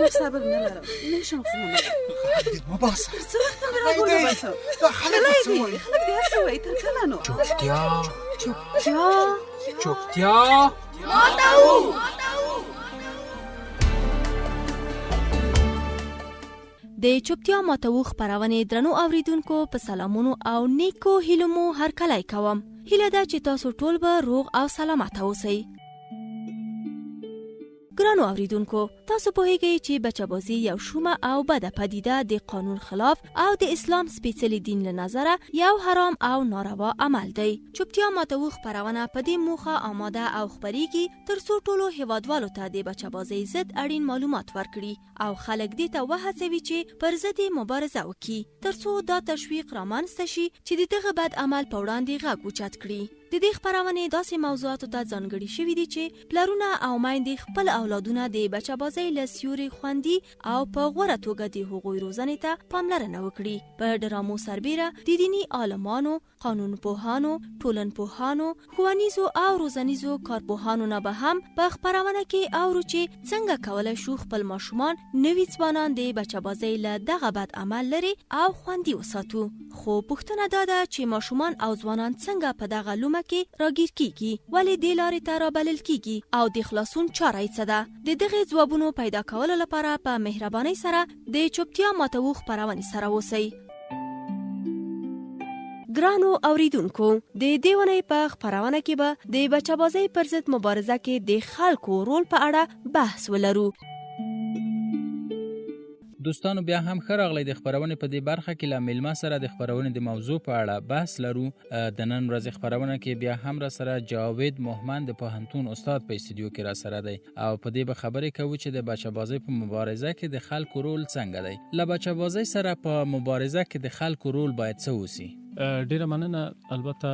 نور صبر نه لرم، نشم خصوصا خلک دې مباسه څه وخت مې راغونډه باسه دا خلک څه وایي؟ خلک دې هڅه وایي تر کله نو؟ چوپتیا د چوپتیا ماتو خبرونه درنو اوریدونکو په سلامونو او نیکو هیلو مو هرکلی کوم. هیله ده چې تاسو ټول به روغ او سلامت اوسئ. ګرانو اوریدونکو، تاسو پوهیږئ چې بچه‌بازي یو شومه او بده پدیده د قانون خلاف او د اسلام سپیڅلي دین له نظره یو حرام او ناروا عمل دی. چوپتیا ماتو خبرونه په دې موخه آماده او خبريږي ترڅو ټولو هیوادوالو ته د بچه‌بازي ضد اړین معلومات ورکړي او خلک دې ته وهڅوي چې پر ضد مبارزه وکړي ترڅو دا تشویق رامنځته شي چې دغه بد عمل په وړاندې غږ اوچت کړي. د دې خبرونه داسې موضوعاتو ته ځانګړي شوي دي چې پلرونه او میندې خپل اولادونه د بچه‌بازۍ له سیوري خوندي او په غوره توګه د هغوی روزنې ته پاملرنه وکړي. په ډرامو سربیره د دینی عالمانو، قانونپوهانو، ټولنپوهانو، ښوونیزو او روزنیزو کارپوهانو نه به هم په خبرونه کې اورو چې څنګه کولی شو خپل ماشومان نوي ځوانان د بچه‌بازۍ له دغه بد عمل لري او خوندي وساتو. خو پوښتنه دا ده چې ماشومان او ځوانان څنګه په دغه لومه کې راګیر کیږي، ولې دې لارې ته رابلل کیږي او د خلاصون چاره یې څه ده؟ د دغه ځوابونو پیدا کولو لپاره په مهربانۍ سره د چوپتیا ماتو خبرونه سره اوسئ. ګرانو اوریدونکو، د دې ونې په خبرونه کې به د بچه‌بازۍ پر ضد مبارزه کې د خلکو رول په اړه بحث ولرو. دوستانو بیا هم ښه راغلی. د خبرونې په دې برخه کې له میلمه سره د خبرونې د موضوع په اړه بحث لرو. د نن ورځې خبرونه کې بیا هم را سره جاوید موهمن د پوهنتون استاد په استودیو کې را سره دی او په دې به خبرې کوو چې د بچه‌بازۍ په مبارزه کې د خلکو رول څنګه دی. له بچه‌بازۍ سره په مبارزه کې د خلکو رول باید څه وسی؟ ډیره مننه. البته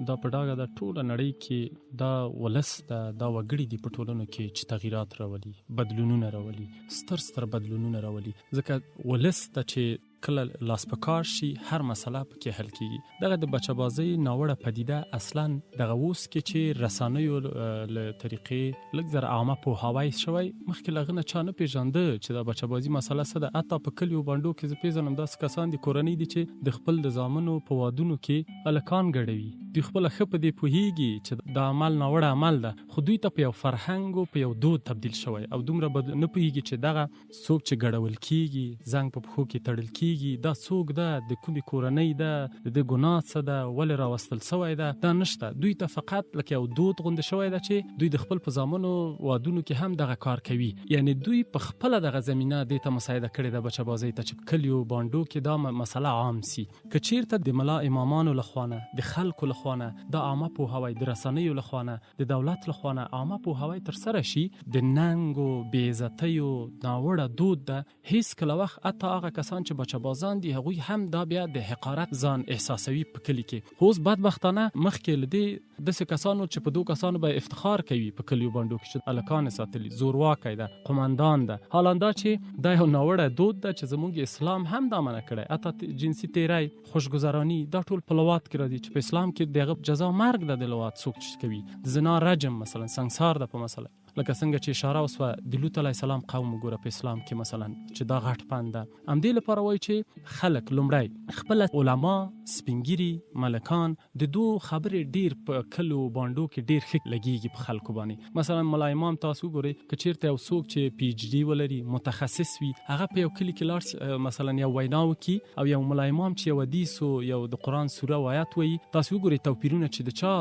دا په ډاګه د ټوله نړۍ کې دا ولس دا وګړي دي په ټولنو کې چې تغیرات راولي، بدلونونه راولي، ستر بدلونونه راولي. ځکه ولس ته چې کله لاس پکار شي هر مسله پکې حل کیږي. دغه د بچه‌بازۍ ناوړه پدیده اصلا دغه اوس کې چې رسانیو له طریقې لږ زر عامه پوهاوی شوی، مخکې لغنه چا نه پیژانده چې دا بچه‌بازي مسله څه ده. حتی په کلیو باندې کې زه پیژنم داسې کسان دي کورنۍ دي چې د خپل د زامنو په وادونو کې الکان ګډوي. دوی خپل خپه دي پوهیږي چې دا عمل ناوړه عمل ده، خو دوی ته په یو فرهنګ او په یو دود تبدیل شوی او دومره نه پوهیږي چې دغه څوک چې ګډول کیږي، زنګ په پښو کې تړل کیږي، دا څوک ده، د کومې کورنۍ ده، د ګناه څه ده، ولې راوستل شوی ده، دا نشته. دوی ته فقط لکه یو دود غونډه شوی ده چې دوی د خپل په زامنو وادونو کې هم دغه کار کوي. یعنی دوی په خپل دغه زمينه د ته مساعده کړي د بچه‌بازۍ ته چې کلیو باندو کې دا مسله عام سي. که چیرته د ملا امامانو لخوانه، د خلکو لخوانه دا عامه پوهاوی، د رسنیو لخوانه، د دولت لخوانه عامه پوهاوی تر سره شي، د ننګ او بې عزتیو ناوړه دود ده هیڅ کله وخت حتی هغه کسان چې بچه‌بازان دي هغوی هم دا بیا د حقارت ځان احساسوي په کلی کې. خو اوس بدبختانه مخکې لدې داسې کسانو چې په دوه کسانو به افتخار کوي په کلیو باندې کې چې الکان ساتلي، زورواکي ده، قومندان ده. حالاندا چې دا یو ناوړه دود ده چې زموږ اسلام هم دا منع کړی. حتی جنسي تیری، خوشګذرانی دا ټول په لواط کې راځي چې په اسلام کې دغه جزا مرګ ده. د لواط څوک چې کوي، زنا رجم مثلا سنگسار ده په مثلا لکه څنګه چې اشاره وسوه د لوط علیه السلام قوم وګوره په اسلام کې مثلا چې دا غټ پند ده. همدې لپاره وایي چې خلک لومړی خپل علما، سپینګیري، ملکان د دوه خبرې ډیر په کلو باندو کې ډیر ښه لګیږي په خلکو باندې. مثلا ملا امام تاسو وګورئ که چیرته یو څوک چې پی ایچ ډي ولري، متخصص وي، هغه په یو کلی کې لاړ مثلا یو وینا وکړي او یو ملا امام چې یو حدیث او یو د قران سوره او آیات وایي، تاسو وګورئ توپیرونه چې د چا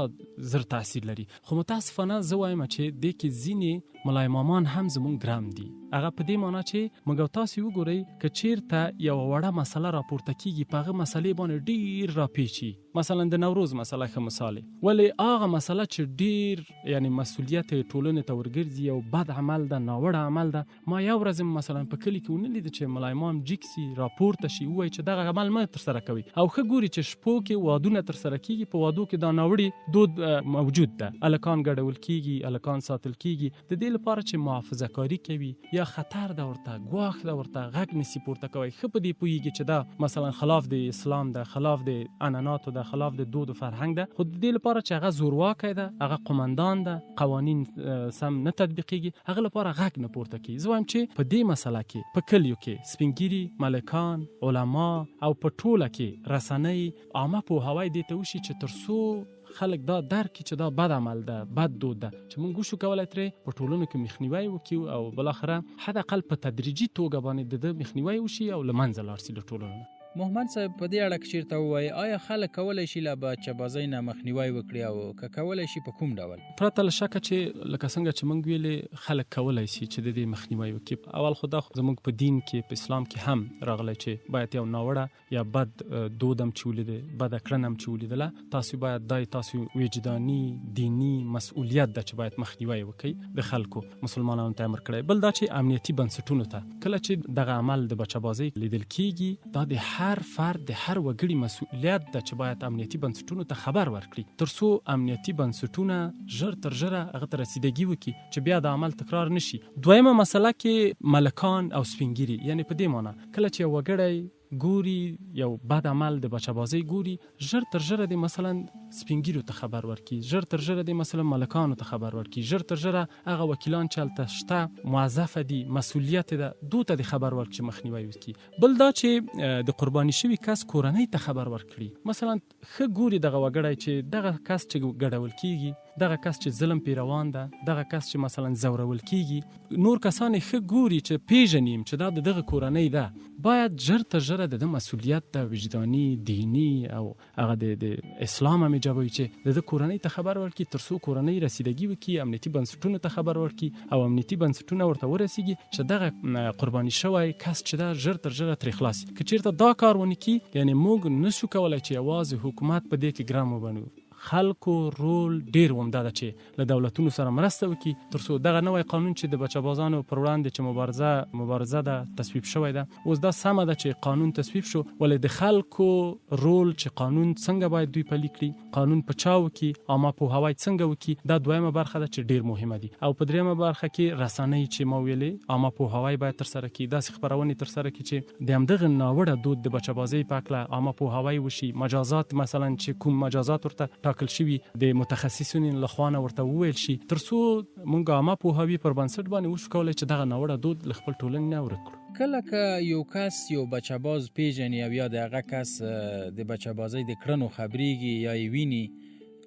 زر تاثیر لري. خو متاسفانه زه وایم چې د کې ځینې ملا امامان هم زمونږ ګرام دي. هغه په دې معنی چې موږ تاسو وګورئ که چیرته یو وړه مسله راپورته کیږي په هغه مسلې باندې ډیر راپیچي. مثلا د نوروز مسله ښه مثال، ولی هغه مسله چې ډیر یعنی مسؤلیت ټولنې ته ورګرځي او بد عمل ده، ناوړه عمل ده. ما یو ورځ مثلا په کلی کې ونه لید چې ملا امام جیکسي راپورته شي وایي چې دغه عمل مه تر سره کوي او ښه ګوري چې شپو کې وادونه تر سره کیږي، په وادو کې دا ناوړي دود موجود ده، الکان ګډول کیږي، الکان ساتل کیږي. د دې دې لپاره چې محافظه کاری کوي یا خطر دا ورته ګواښ دا ورته غږ نسی پورته کوي، ښه په دې پوهیږي چې دا مثلا خلاف د اسلام ده، خلاف د عنعناتو ده، خلاف د دود و فرهنګ ده، خو د دې لپاره چې هغه زورواکی ده، هغه قومندان ده، قوانین سم نه تطبیقیږي، هغه لپاره غږ نه پورته کوي. زه وایم چې په دې مسله کې په کلیو کې سپینګیري ملکان، علما او په ټوله کې رسنۍ عامه پوهاوی دې ته وشي چې تر څو خلک دا درک کړي چې دا بد عمل ده، بد دود ده، چې موږ شو کولای ترې په ټولنو کې مخنیوی وکړو او بالاخره حد اقل په تدریجي توګه باندې د مخنیوی وشي او له منځه لاړ شي له ټولنو. محمد صاحب په دې اړه کې چیرته وایي آیا خلک کولی شي له بچه‌بازۍ نه مخنیوی وکړي او که کولی شي په کوم ډول؟ پرته له شکه چې لکه څنګه چې موږ ویلې خلک کولی شي چې د دې مخنیوی وکړي. اول خو دا زموږ په دین کې په اسلام کې هم راغلی چې باید یو ناوړه یا بد دود هم چې ولیده، بده کړنه هم چې ولیدله، تاسو باید دای تاسو وجداني دینی مسؤلیت ده چې باید مخنیوی وکړي د خلکو مسلمانانو ته امر کړی. بل دا چې امنیتي بنسټونو ته کله چې دغه عمل د بچه‌بازۍ لیدل کیږي، دا د هر فرد د هر وګړي مسؤلیت ده چې باید امنیتي بنسټونو ته خبر ورکړي، ترڅو امنیتي بنسټونه ژر تر ژره هغه ته رسیدګي وکړي چې بیا د عمل تکرار نشي. دویمه مسله کې ملکان او سپینګیري، یعنی په دې معنی کله چې یو وګړی ګوري یو بد عمل د بچه‌بازۍ ګوري، ژر تر ژره د مثلا سپینګیرو ته خبر ورکړي، ژر تر ژره د مثلا ملکانو ته خبر ورکړي، ژر تر ژره هغه وکیلان چې هلته شته موظفه دي مسؤلیت ده دوی ته د خبر ورکړي مخنیوی وکړي. بل دا چې د قرباني شوي کس کورنۍ ته خبر ورکړي، مثلا ښه ګوري دغه وګړی چې دغه کس چې ګډول کیږي، دغه کس چې ظلم پې روان ده، دغه کس چې مثلا زورول کیږي، نور کسان ښه ګوري چې پیژنیم چې دا دغه کورنۍ ده، باید ژر تر ژره د مسؤلیت ده وجداني دینی او هغه د اسلام هم اجابوي چې د کورنۍ ته خبر ورکړي، ترڅو کورنۍ رسیدګي وکړي، امنیتي بنسټونو ته خبر ورکړي او امنیتي بنسټونه ورته ورسیږي چې دغه قرباني شوی کس چې دا ژر تر ژره ترې خلاص. که چیرته دا کار ونه کړي، یعنی موږ نشو کولای چې یوازې حکومت په دې کې ګرم وبنو، خلکو رول ډیر ومده ده چې له دولتونو سره مرسته وکړي ترڅو دغه نوی قانون چې د بچه‌بازانو پر وړاندې چې مبارزه ده تصویب شوی ده، اوس دا سمه ده چې قانون تصویب شو، ولې د خلکو رول چې قانون څنګه باید دوی پلي کړي، قانون په چا وکړي، عامه پوهاوی څنګه وکړي، دا دویمه برخه ده چې ډیر مهمه دي. او په دریمه برخه کې رسنۍ چې ما ویلې عامه پوهاوی باید تر سره کړي، داسې خپرونې تر سره کړي چې د همدغه ناوړه دود د بچه‌بازۍ په هکله عامه پوهاوی وشي، مجازات مثلا چې کوم مجازات ورته ټاکل شوي د متخصصینو لخوا نه ورته وویل شي، ترڅو موږ عامه پوهاوی پر بنسټ باندې وشو کولای چې دغه ناوړه دود له خپل ټولنې نه ورک کړو. کله که یو کس یو بچه‌باز پیژني او یا د هغه کس د بچه‌بازۍ د کړنو خبرېږي یا یې ویني،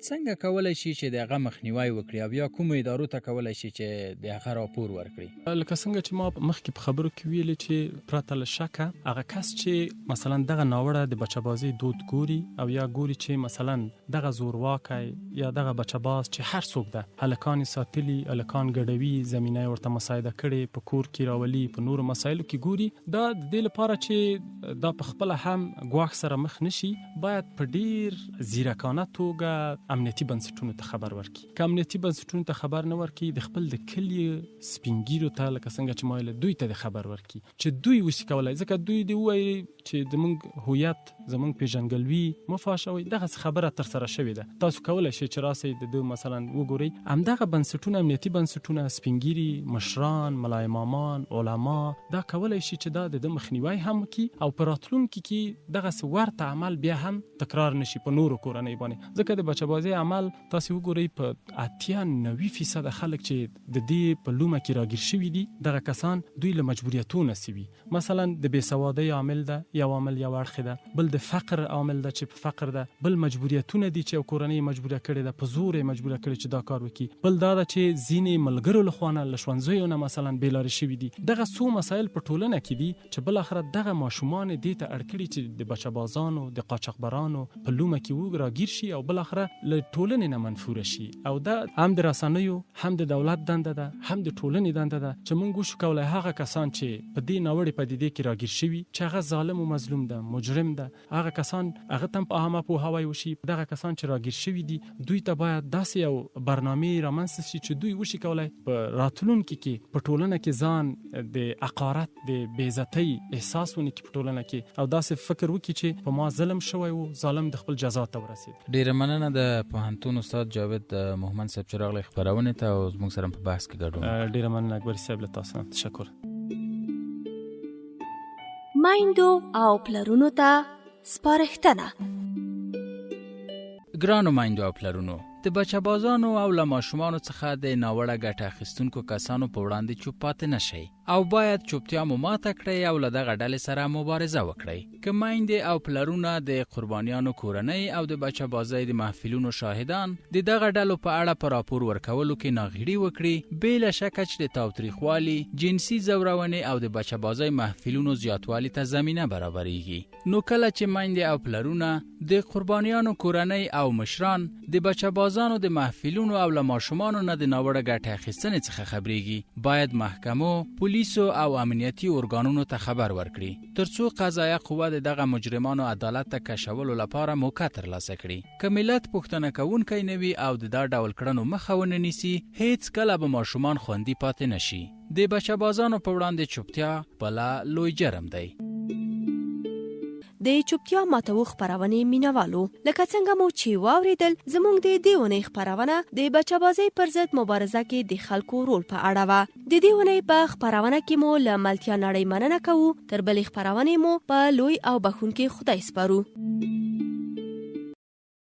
څنګه کولی شي چې د هغه مخنیوی وکړي او یا کومو ادارو ته کولی شي چې د هغه راپور ورکړي؟ لکه څنګه چې ما مخکې په خبرو کې ویلې چې پرته له شکه هغه کس چې مثلا دغه ناوړه د بچه‌بازۍ دود ګوري او یا ګوري چې مثلا دغه زورواکی یا دغه بچه‌باز چې هر څوک ده، هلکان ساتلي، هلکان ګډوي، زمینه ورته مساعده کړي، په کور کې راولي، په نورو مسایلو کې ګوري، دا د دې لپاره چې دا په خپله هم ګواښ سره مخ نشي، باید په ډیر ځیرکانه توګه امنیتي بنسټونو ته خبر ورکړي. که امنیتي بنسټونو ته خبر نه ورکړي، د خپل د کلي سپینګیرو ته لکه څنګه چې ما ویل دوی ته د خبر ورکړي چې دوی وشي کولای، ځکه دوی دی وایي چې د موږ هویت زموږ پیژنګلوي مفاشوي، دغه خبره تر سره شوې ده، تاسو کولای شئ چې راسئ د دوی مثلا وګورئ. همدغه بنسټونه امنیتي بنسټونه سپینګیري مشران، ملا امامان، علما، دا کولای شي چې دا د مخنیوی هم وکړي او په راتلونکي کې دغه ورته عمل بیا هم تکرار نشي په نورو کورنۍ باندې. ځکه د بچه‌بازۍ عمل تاسو وګورئ په 80-90% خلک چې د دې په لومه کې راګیر شوي دي، دغه کسان دوی له مجبوریتونو سوي، مثلا د بېسوادۍ عامل ده، یو عامل یو اړخ ده، بل د فقر عامل ده چې په فقر ده، بل مجبوریتونه دي چې کورنۍ مجبوره کړي ده، په زور مجبوره کړي چې دا کار وکړي، بل دا ده چې ځینې ملګرو لخوا نه له ښوونځیو نه مثلا بېلارې شوي دي. دغه څو مسایل په ټولنه کې دي چې بالاخره دغه ماشومان دې ته اړ کړي چې د بچه‌بازانو د قاچاقبرانو په لومه کې راګیر شي او بالاخره له ټولنې نه منفوره شي. او دا هم د رسنیو، هم د دولت دنده ده، هم د ټولنې دنده ده چې موږ وشو کولای هغه کسان چې په دې ناوړې پدیدې کې راګیر شوي، چې هغه ظالم او مظلوم ده، مجرم ده، هغه کسان هغه ته په عامه پوهاوی وشي. دغه کسان چې راګیر شوي دي دوی ته باید داسې یو برنامه رامنځته شي چې دوی وشي کولای په راتلونکي کې په ټولنه کې ځان د حقارت، د بېعزتۍ احساس ونکړي په ټولنه کې، او داسې فکر وکړي چې په ما ظلم شوی و، ظالم د خپل جزا ته ورسېد. ډېره مننه د پوهنتون استاد جاوید محمد صاحب چې راغلی خپرونې ته او زموږ سره په بحث کې ګډون. ډیره مننه اکبر صاحب له تاسو نه تشکر. مایندو او پلرونو ته سپارښتنه. ګرانو مایندو او پلرونو، د بچه‌بازانو او له ماشومانو څخه د ناوړه ګټه اخیستونکو کسانو په وړاندې چوپ پاتې نشئ او باید چوپتیا مو ماته کړئ او له دغه ډلې سره مبارزه وکړئ. که میندې او پلرونه د قربانیانو کورنۍ او د بچه‌بازۍ د محفلونو شاهدان د دغه ډلو په اړه په راپور ورکولو کې ناغېړي وکړي، بې له شکه چې د تاوتریخوالي، جنسي ځورونې او د بچه‌بازۍ محفلونو زیاتوالي ته زمینه برابرېږي. نو کله چې میندې او پلرونه د قربانیانو کورنۍ او مشران د بچه‌بازانو د محفلونو او له ماشومانو نه د ناوړه ګټې اخیستنې څخه خبرېږي، باید محکمو، پولیسو او امنیتي ارګانونو ته خبر ورکړي ترڅو قضایه قوه دغه مجرمانو عدالت ته کشولو لپاره موقع ترلاسه کړي. که ملت پوښتنه کوونکی نه وي او د دا ډول کړنو مخه ونه نیسي، هیڅ کله به ماشومان خوندي پاتې نشي. د بچه‌بازانو په وړاندې چوپتیا بله لوی جرم دی. د چوپتیا ماتو خپرونې مینوالو، لکه څنګه مو چې واوریدل، زموږ د دې اونۍ خپرونه د بچه‌بازۍ پر ضد مبارزه کې د خلکو رول په اړه وه. د دې اونۍ په خپرونه کې مو له ملتیا نړۍ مننه کوو. تر بلې خپرونې مو په لوی او بخښونکي خدای سپارو.